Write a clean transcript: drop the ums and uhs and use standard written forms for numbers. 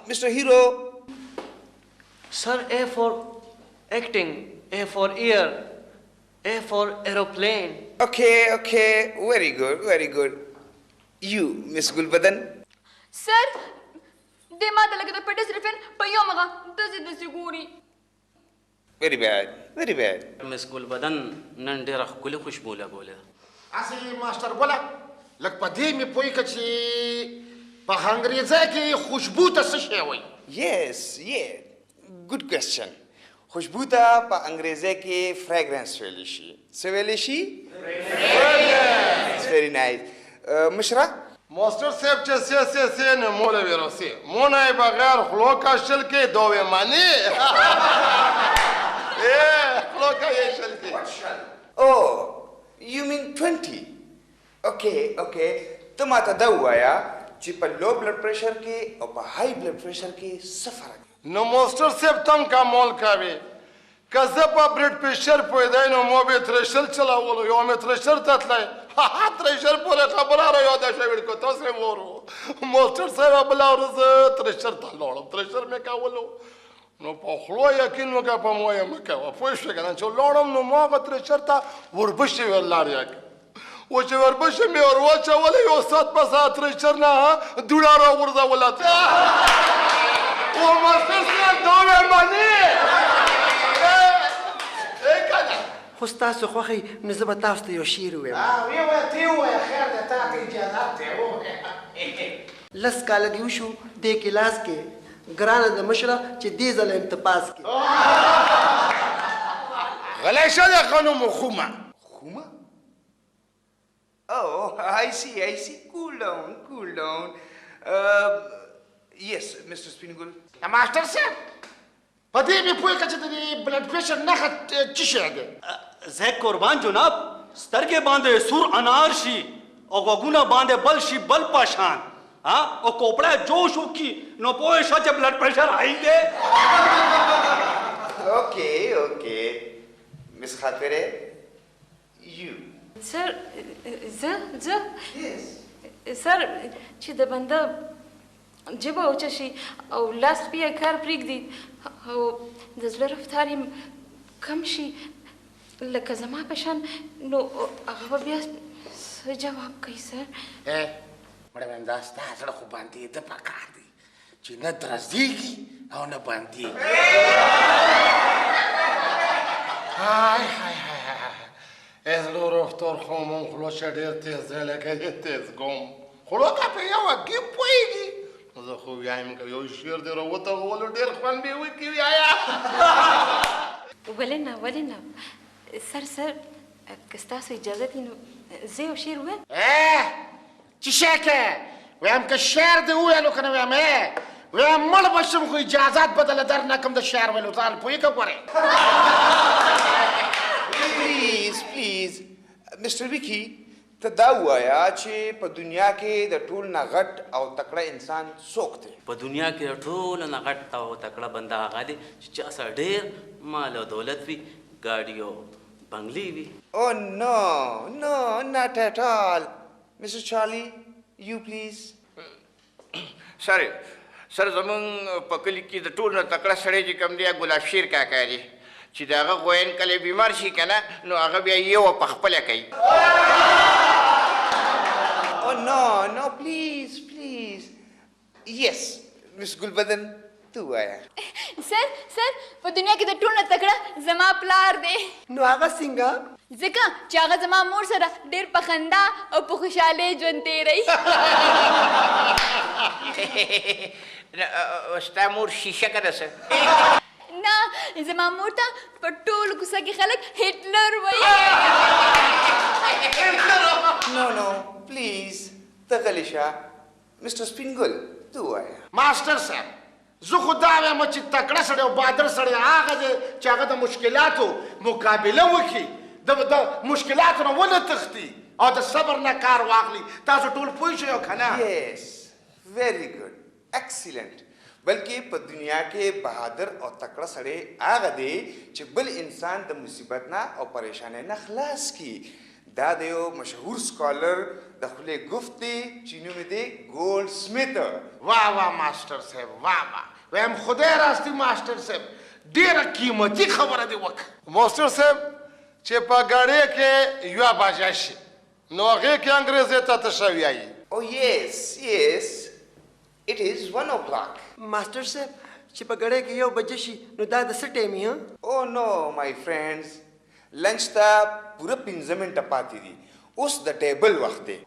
Mr. Hero. Sir, A for acting, A for ear, A for aeroplane. Okay, very good. You, Miss Gulbadan. Sir, دې ما ته لکه د پټې صرفین په یو مغه داسې ګوري. Very bad. مس ګلبدن نن ډېره ښکلې خوشبو لګولې ده. اصل ماسټر ګله لږ په دې مې پوه که چې په انګریزۍ کې خوشبو ته څه شی وایي؟ Yes, good question. خوشبو ته په انګریزۍ کې fragrance ویلی شي. څه ویلی شي؟ Fragrance. Very nice. مشره؟ ماسټر صاحب چې سې نه موله ویروسي مونه یې بغیر خلو کاشل کې دوېمه خلو کاشل کې Oh, you mean 20? Okay. ته ماته دا ووایه چې په لو بلډ پریشر کې او په های بلډ پریشر کې څه فرق دی؟ نو ماسټر صاحب تم کا مول کوي که زه په بلډ پریشر پوهېدی نو مو به ترشر چلاولو یو مې ترشر ته تللی ترشر پورې خبره را یاده شوې کو تاسې مورو ماسټر صاحب بله ورځ ترشر ته لاړم ترشر مې کولو نو په خلو یقین وکړه په مویه مه کوه پوه شوې که نه چې لاړم نو ما هغه ترشر ته وربشې ورلاریا کړ و چې وربشې مې ور واچولې یو ساعت پس هغه ترشر نه دوړه را غورځوله و ماسټر صاحب دوېمه خو ستاسو خوښې نو زه به تاسو ته یو شعر ووایم ویوایه ته ووایه خیر دی تا ته اجازت دی ووایه لس کاله دې وشو دې کلاس کې ګرانه د مشره چې دې ځله امتپاس کې غلی شه دی خانم خومه خومه؟ Oh, I see. Cool down. Yes, Mr. Spinagul. ماسټر صاحب په دې مې پوه کړه چې د بلډ پریشر نښه څه شی دی زه قربان جناب سترګې باندې سور انار شي او غوږونه باندې بل شي بل پاشان او کوپړه جوش وکړي نو پوه شه چې بلډ پریشر هاي دی Okay. Miss Khatire, you. سر زه Yes. سر چې د بنده جبه اوچه شي او لاس پې کار پرېږدي او د زړه رفتار یې کم شي لکه زما په شان نو هغه به بیا څه جواب کوي سر مړه مېم دا ستا زړه خو باندېده پکار دی چې نه درزېږي او نه باندېږي های زړه رفتار خو مون خلو شه ډېر تېز دی لکه یې تېز ګم خلو که په یوه ګیم پوهېږي زه خو وایم که یو شعر دې راوتغولو ډېر خوند به یې وکړي وایه ولې نه سر که ستاسو اجازت وي نو زه یو شعر ووایم چی شی که ویم که شعر دې وویلو که نه ویم ویم مړ به شم خو اجازت بدله در نکم د شعر ویلو ځان پوهېږه ګورې Please. Mr. Vicky, ته دا ووایه چې په دنیا کې د ټول نه غټ او تکړه انسان څوک دی؟ په دنیا کې د ټولو نه غټ او تکړه بنده هغه دی چې چا سره ډېر مال او دولت وي ګاډي او بنګلې وي Oh, no, not at all. Mr. Charlie, you please. سر زمونږ په کلي کې د ټولو نه تکړه سړی چې کوم دی ګلاب شیر کاکا دی چې د هغه غوین کله بیمار شي که نه نو هغه بیا یو په خپله کوي Oh, no, please. Yes, Miss Gulbadan, tu وایه. سر په دنیا کې د ټول نه تکړه زما پلار دی نو هغه څنګه ځکه چې هغه زما مور سره ډېر په خندا او په خوشحالۍ ژوند تېروي ستا مور شیشه ده څه نه زما مور ته په ټولو کوڅه کې خلک هټلر وایي No, please. ته غلی شه. Mr. Spinagul, tu وایه. ماسټر صاحب زه خو دا وایم چې تکړه سړی او بهادر سړی هغه دی چې هغه د مشکلاتو مقابله وکړي د مشکلاتو نه ونه تښتي او د صبر نه کار واخلي تاسو ټول پوه شئ او که نه Yes, very good. Excellent. بلکې په دنیا کې بهادر او تکړه سړی هغه دی چې بل انسان د مصیبت نه او پریشانۍ نه خلاص کړي دا د یو مشهور سکالر د خولې گفت دی چې نوم یې دی ګولډ سمیت. واه واه ماسټر صاحب واه واه. وایم خدای راستی ماسټر صاحب ډېره قیمتي خبره دې وکړه. ماسټر صاحب چې په ګاډۍ کې یوه بجه شي نو هغې کې انګریزۍ ته ته ښه وایي. Oh yes, yes. It is 1 o'clock. ماسټر صاحب چې په ګړۍ کې 1 بجې شي نو دا د څه ټایم یې؟ Oh no, my friends. لنچ ته پوره 15 منټه پاتې دي. اوس د ټیبل وخت دی.